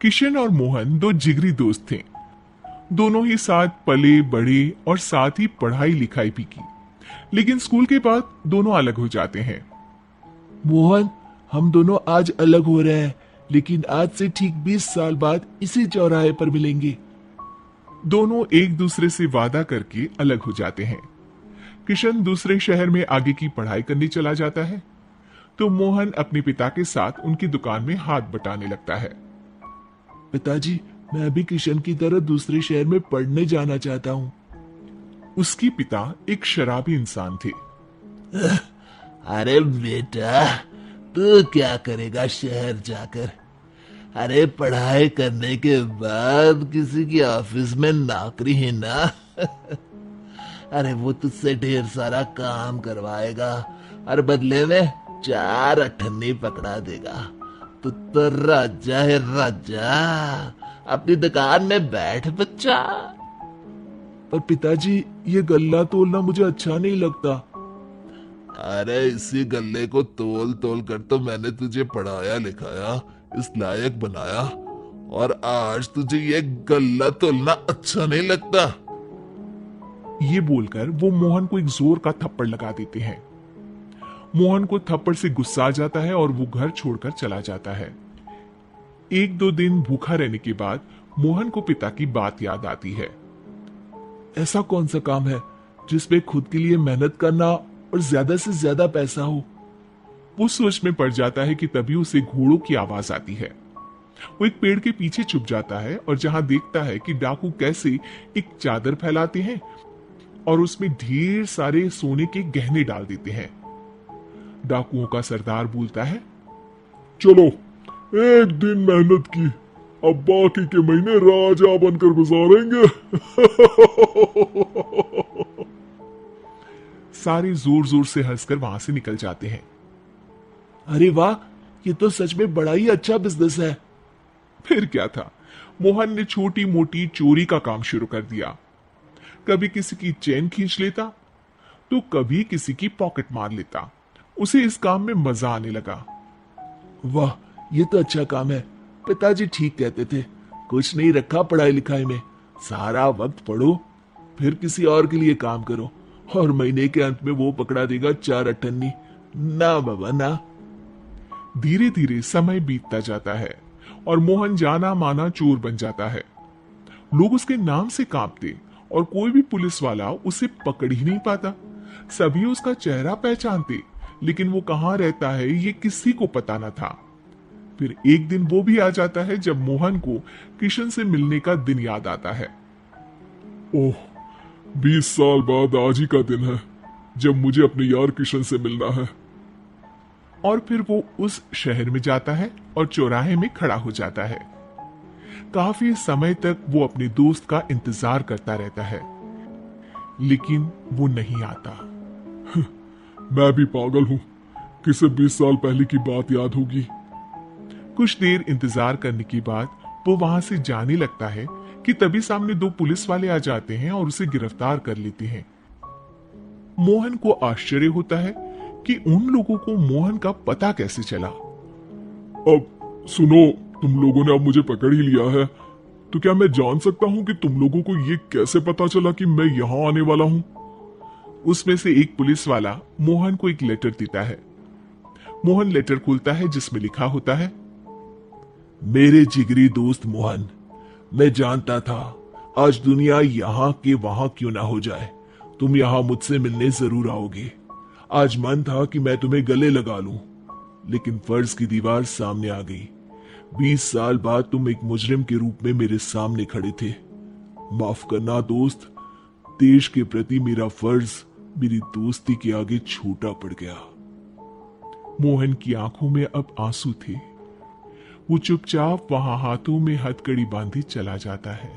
किशन और मोहन दो जिगरी दोस्त थे। दोनों ही साथ पले बढ़े और साथ ही पढ़ाई लिखाई भी की, लेकिन स्कूल के बाद दोनों अलग हो जाते हैं। मोहन, हम दोनों आज अलग हो रहे हैं, लेकिन आज से ठीक 20 साल बाद इसी चौराहे पर मिलेंगे। दोनों एक दूसरे से वादा करके अलग हो जाते हैं। किशन दूसरे शहर में आगे की पढ़ाई करने चला जाता है, तो मोहन अपने पिता के साथ उनकी दुकान में हाथ बटाने लगता है। पिताजी, मैं भी किशन की तरह दूसरे शहर में पढ़ने जाना चाहता हूँ। उसके पिता एक शराबी इंसान थे। अरे बेटा, तू क्या करेगा शहर जाकर? अरे पढ़ाई करने के बाद किसी की ऑफिस में नौकरी है ना। अरे वो तुझसे ढेर सारा काम करवाएगा और बदले में 4 अठन्नी पकड़ा देगा। तू तो राजा है राजा, अपनी दुकान में बैठ बच्चा। पर पिताजी, ये गल्ला तोलना मुझे अच्छा नहीं लगता। अरे इसी गल्ले को तोल तोल कर तो मैंने तुझे पढ़ाया लिखाया, इस लायक बनाया, और आज तुझे ये गल्ला तोलना अच्छा नहीं लगता। ये बोलकर वो मोहन को एक जोर का थप्पड़ लगा देते हैं। मोहन को थप्पड़ से गुस्सा आ जाता है और वो घर छोड़कर चला जाता है। 1-2 दिन भूखा रहने के बाद मोहन को पिता की बात याद आती है। ऐसा कौन सा काम है जिसमें खुद के लिए मेहनत करना और ज्यादा से ज्यादा पैसा हो? वो सोच में पड़ जाता है कि तभी उसे घोड़ों की आवाज आती है। वो एक पेड़ के पीछे छुप जाता है और जहां देखता है कि डाकू कैसे एक चादर फैलाते हैं और उसमें ढेर सारे सोने के गहने डाल देते हैं। डाकुओं का सरदार बोलता है, चलो, एक दिन मेहनत की, अब बाकी के महीने राजा बनकर गुजारेंगे। सारे जोर जोर से हंसकर वहां से निकल जाते हैं। अरे वाह, ये तो सच में बड़ा ही अच्छा बिजनेस है। फिर क्या था, मोहन ने छोटी मोटी चोरी का काम शुरू कर दिया। कभी किसी की चेन खींच लेता तो कभी किसी की पॉकेट मार लेता। उसे इस काम में मजा आने लगा। वाह, ये तो अच्छा काम है। पिताजी ठीक कहते थे, कुछ नहीं रखा पढ़ाई लिखाई में, सारा वक्त पढ़ो, फिर किसी और के लिए काम करो, और महीने के अंत में वो पकड़ा देगा 4 अठन्नी। ना बाबा ना। धीरे धीरे समय बीतता जाता है और मोहन जाना माना चोर बन जाता है। लोग उसके नाम से कांपते और कोई भी पुलिस वाला उसे पकड़ ही नहीं पाता। सभी उसका चेहरा पहचानते, लेकिन वो कहाँ रहता है ये किसी को पता न था। फिर एक दिन वो भी आ जाता है जब मोहन को किशन से मिलने का दिन याद आता है। ओह, 20 साल बाद आज ही का दिन है जब मुझे अपने यार किशन से मिलना है। और फिर वो उस शहर में जाता है और चौराहे में खड़ा हो जाता है। काफी समय तक वो अपने दोस्त का इंतजार करता रहता है, लेकिन वो नहीं आता। मैं भी पागल हूं, किसे 20 साल पहले की बात याद होगी। कुछ देर इंतजार करने के बाद वो वहां से जाने लगता है कि तभी सामने 2 पुलिस वाले आ जाते हैं और उसे गिरफ्तार कर लेते हैं। मोहन को आश्चर्य होता है कि उन लोगों को मोहन का पता कैसे चला। अब सुनो, तुम लोगों ने अब मुझे पकड़ ही लिया है, तो क्या मैं जान सकता हूं कि तुम लोगों को ये कैसे पता चला कि मैं यहां आने वाला हूं? उसमें से एक पुलिस वाला मोहन को एक लेटर देता है। मोहन लेटर खोलता है जिसमें लिखा होता है, मेरे जिगरी दोस्त मोहन, मैं जानता था आज दुनिया यहाँ के वहां क्यों ना हो जाए, तुम यहाँ मुझसे मिलने जरूर आओगे। आज मन था कि मैं तुम्हें गले लगा लूं, लेकिन फर्ज की दीवार सामने आ गई। 20 साल बाद तुम एक मुजरिम के रूप में मेरे सामने खड़े थे। माफ करना दोस्त, देश के प्रति मेरा फर्ज मेरी दोस्ती के आगे छोटा पड़ गया। मोहन की आंखों में अब आंसू थे। वो चुपचाप वहां हाथों में हथकड़ी बांधे चला जाता है।